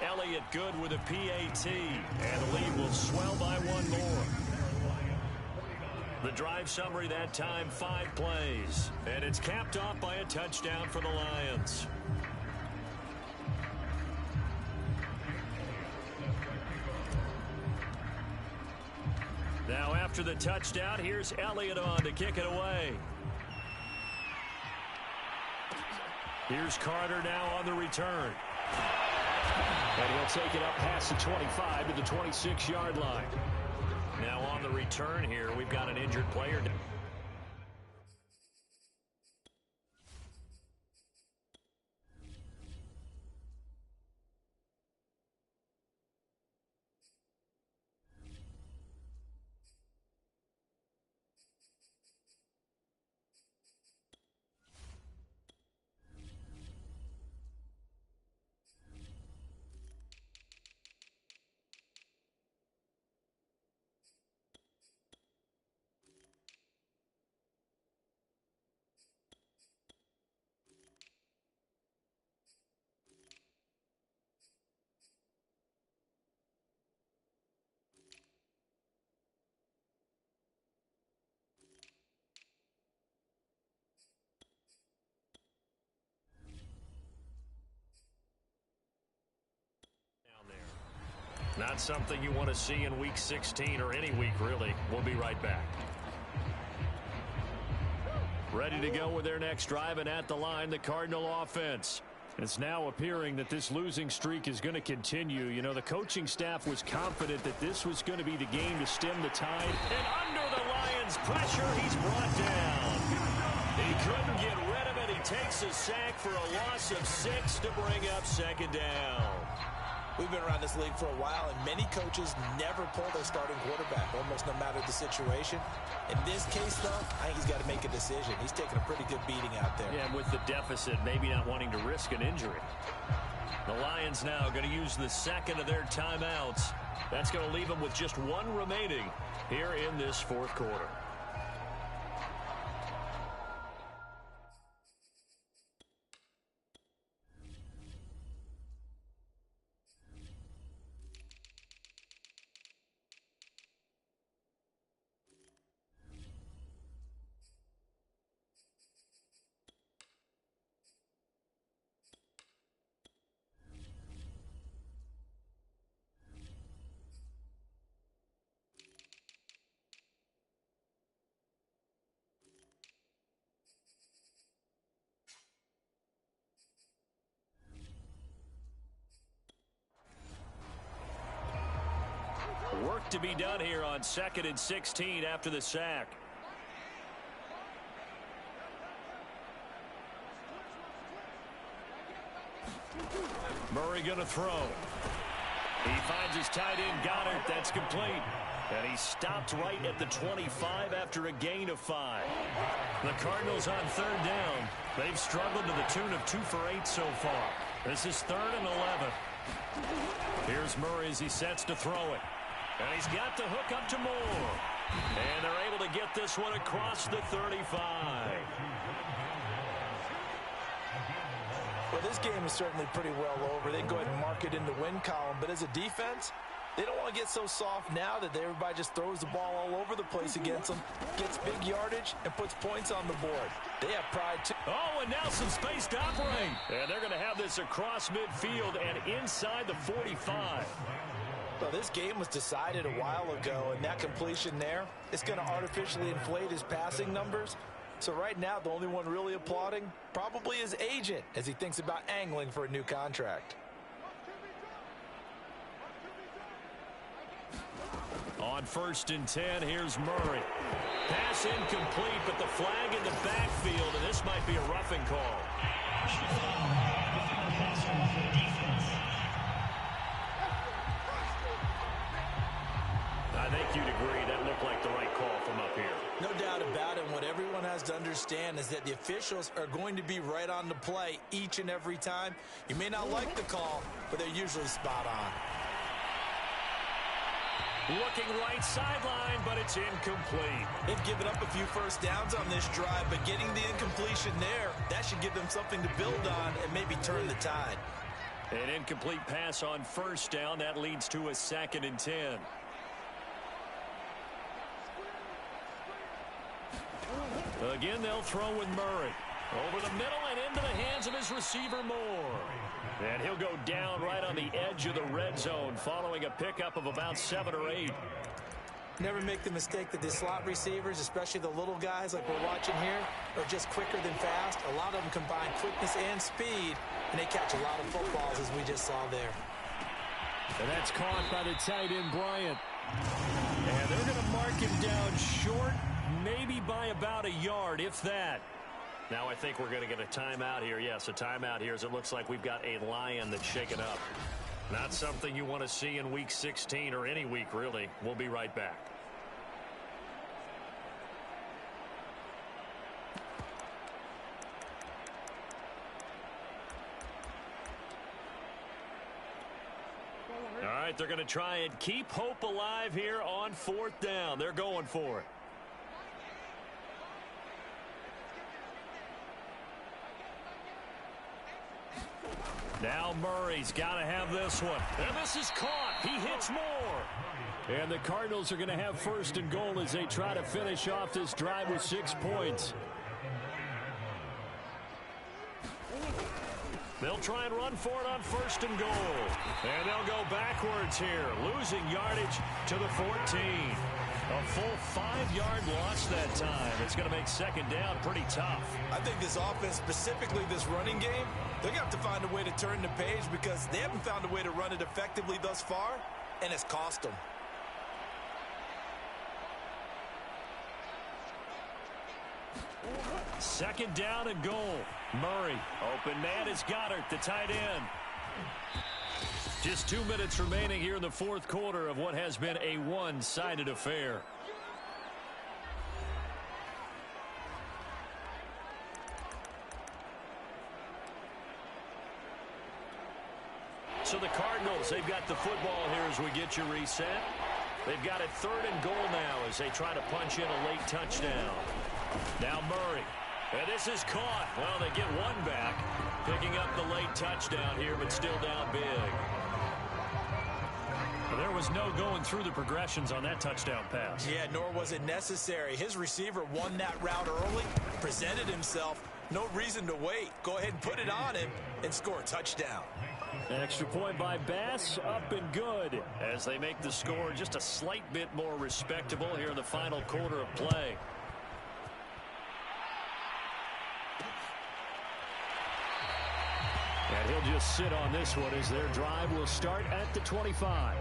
Elliott good with a PAT, and the lead will swell by 1 more. The drive summary that time, 5 plays, and it's capped off by a touchdown for the Lions. Now after the touchdown, here's Elliott on to kick it away. Here's Carter now on the return. And he'll take it up past the 25 to the 26-yard line. Now on the return here, we've got an injured player. Not something you want to see in Week 16 or any week, really. We'll be right back. Ready to go with their next drive, and at the line, the Cardinal offense. It's now appearing that this losing streak is going to continue. You know, the coaching staff was confident that this was going to be the game to stem the tide. And under the Lions' pressure, he's brought down. He couldn't get rid of it. He takes a sack for a loss of 6 to bring up 2nd down. We've been around this league for a while, and many coaches never pull their starting quarterback, almost no matter the situation. In this case, though, I think he's got to make a decision. He's taking a pretty good beating out there. Yeah, with the deficit, maybe not wanting to risk an injury. The Lions now going to use the 2nd of their timeouts. That's going to leave them with just 1 remaining here in this 4th quarter. Work to be done here on 2nd and 16 after the sack. Murray going to throw. He finds his tight end, Goddard. That's complete. And he stopped right at the 25 after a gain of 5. The Cardinals on 3rd down. They've struggled to the tune of 2 for 8 so far. This is 3rd and 11. Here's Murray as he sets to throw it. And he's got the hook up to Moore. And they're able to get this one across the 35. Well, this game is certainly pretty well over. They can go ahead and mark it in the win column. But as a defense, they don't want to get so soft now that everybody just throws the ball all over the place against them, gets big yardage, and puts points on the board. They have pride, too. Oh, and now some space to operate. And they're going to have this across midfield and inside the 45. Well, this game was decided a while ago, and that completion there, it's going to artificially inflate his passing numbers. So right now, the only one really applauding probably his agent as he thinks about angling for a new contract. On 1st and 10, here's Murray. Pass incomplete, but the flag in the backfield, and this might be a roughing call. I think you'd agree that looked like the right call from up here. No doubt about it. What everyone has to understand is that the officials are going to be right on the play each and every time. You may not like the call, but they're usually spot on. Looking right sideline, but it's incomplete. They've given up a few first downs on this drive, but getting the incompletion there, that should give them something to build on and maybe turn the tide. An incomplete pass on first down. That leads to a 2nd and 10. Again, they'll throw with Murray. Over the middle and into the hands of his receiver, Moore. And he'll go down right on the edge of the red zone following a pickup of about 7 or 8. Never make the mistake that the slot receivers, especially the little guys like we're watching here, are just quicker than fast. A lot of them combine quickness and speed, and they catch a lot of footballs, as we just saw there. And that's caught by the tight end, Bryant. And they're going to mark him down short, maybe by about a yard, if that. Now I think we're going to get a timeout here. Yes, a timeout here as it looks like we've got a Lion that's shaken up. Not something you want to see in Week 16 or any week, really. We'll be right back. All right, they're going to try and keep hope alive here on 4th down. They're going for it. Now Murray's got to have this one. And this is caught. He hits Moore. And the Cardinals are going to have 1st and goal as they try to finish off this drive with 6 points. They'll try and run for it on 1st and goal. And they'll go backwards here, losing yardage to the 14. A full 5-yard loss that time. It's going to make 2nd down pretty tough. I think this offense, specifically this running game, they're going to have to find a way to turn the page because they haven't found a way to run it effectively thus far, and it's cost them. Second down and goal. Murray. Open man is Goddard, the tight end. Just 2 minutes remaining here in the 4th quarter of what has been a one-sided affair. So the Cardinals, they've got the football here as we get you reset. They've got it 3rd and goal now as they try to punch in a late touchdown. Now Murray. And this is caught. Well, they get one back, picking up the late touchdown here, but still down big. Well, there was no going through the progressions on that touchdown pass. Yeah, nor was it necessary. His receiver won that route early, presented himself. No reason to wait. Go ahead and put it on him and score a touchdown. An extra point by Bass, up and good. As they make the score just a slight bit more respectable here in the final quarter of play. And he'll just sit on this one as their drive will start at the 25.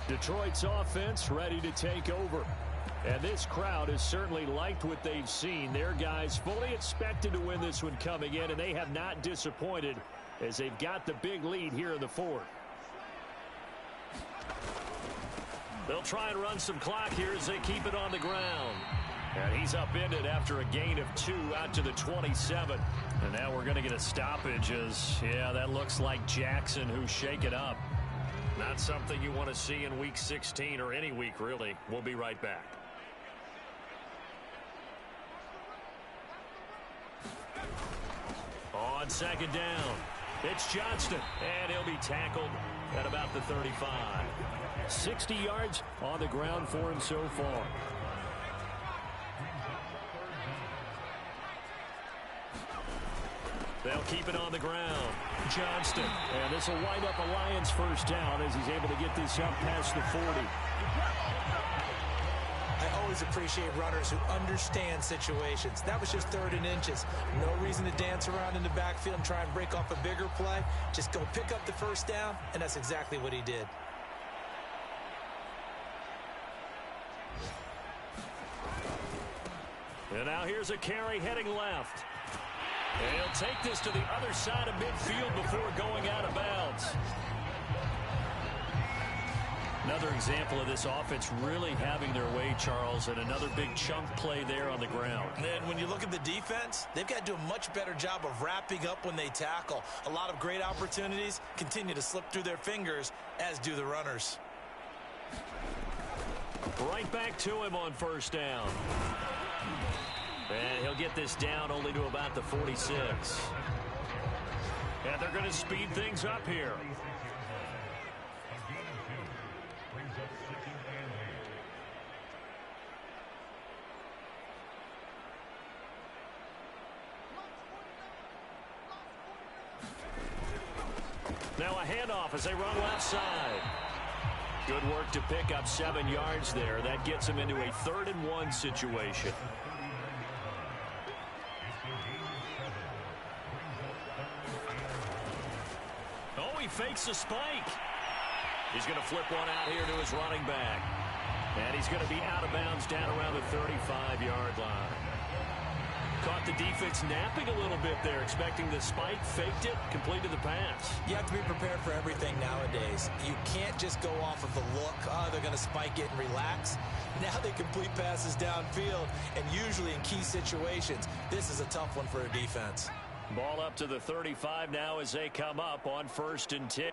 Detroit's offense ready to take over. And this crowd has certainly liked what they've seen. Their guys fully expected to win this one coming in, and they have not disappointed as they've got the big lead here in the 4th. They'll try and run some clock here as they keep it on the ground. And he's upended after a gain of 2 out to the 27. And now we're going to get a stoppage as, yeah, that looks like Jackson who's shaken up. Not something you want to see in Week 16 or any week, really. We'll be right back. On 2nd down, it's Johnston, and he'll be tackled at about the 35. 60 yards on the ground for him so far. They'll keep it on the ground. Johnston. And this will wind up a Lions first down as he's able to get this up past the 40. I always appreciate runners who understand situations. That was just 3rd and inches. No reason to dance around in the backfield and try and break off a bigger play. Just go pick up the first down, and that's exactly what he did. And now here's a carry heading left. And he'll take this to the other side of midfield before going out of bounds. Another example of this offense really having their way, Charles, and another big chunk play there on the ground. And when you look at the defense, they've got to do a much better job of wrapping up when they tackle. A lot of great opportunities continue to slip through their fingers, as do the runners. Right back to him on first down. And he'll get this down only to about the 46. And they're going to speed things up here. Now a handoff as they run left side. Good work to pick up 7 yards there. That gets him into a 3rd and 1 situation. Oh, he fakes the spike. He's going to flip one out here to his running back. And he's going to be out of bounds down around the 35-yard line. Caught the defense napping a little bit there, expecting the spike, faked it, completed the pass. You have to be prepared for everything nowadays. You can't just go off of the look, oh, they're going to spike it and relax. Now they complete passes downfield, and usually in key situations, this is a tough one for a defense. Ball up to the 35 now as they come up on 1st and 10.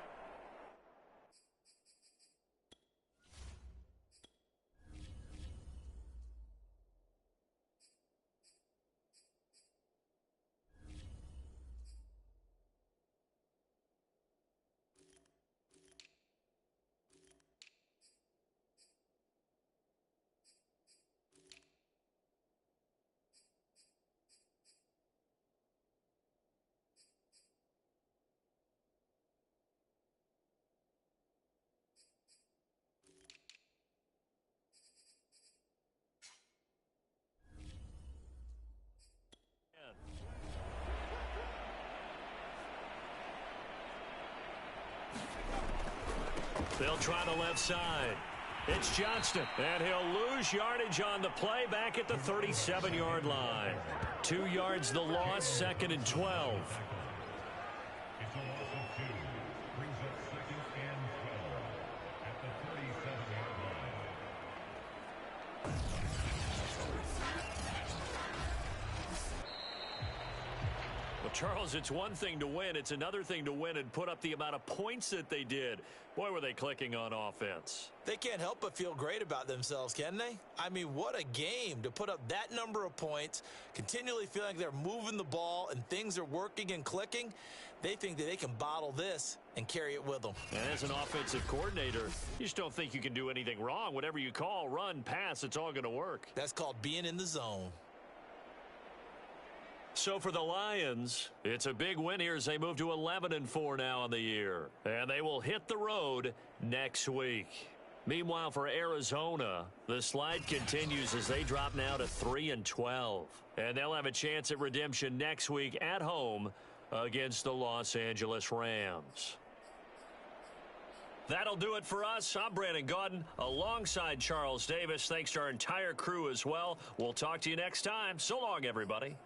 They'll try the left side. It's Johnston, and he'll lose yardage on the play back at the 37-yard line. 2 yards the loss, 2nd and 12. Charles, it's one thing to win. It's another thing to win and put up the amount of points that they did. Boy, were they clicking on offense. They can't help but feel great about themselves, can they? I mean, what a game to put up that number of points, continually feeling like they're moving the ball and things are working and clicking. They think that they can bottle this and carry it with them. And as an offensive coordinator, you just don't think you can do anything wrong. Whatever you call, run, pass, it's all going to work. That's called being in the zone. So for the Lions, it's a big win here as they move to 11-4 now on the year. And they will hit the road next week. Meanwhile, for Arizona, the slide continues as they drop now to 3-12. And they'll have a chance at redemption next week at home against the Los Angeles Rams. That'll do it for us. I'm Brandon Gaudin alongside Charles Davis. Thanks to our entire crew as well. We'll talk to you next time. So long, everybody.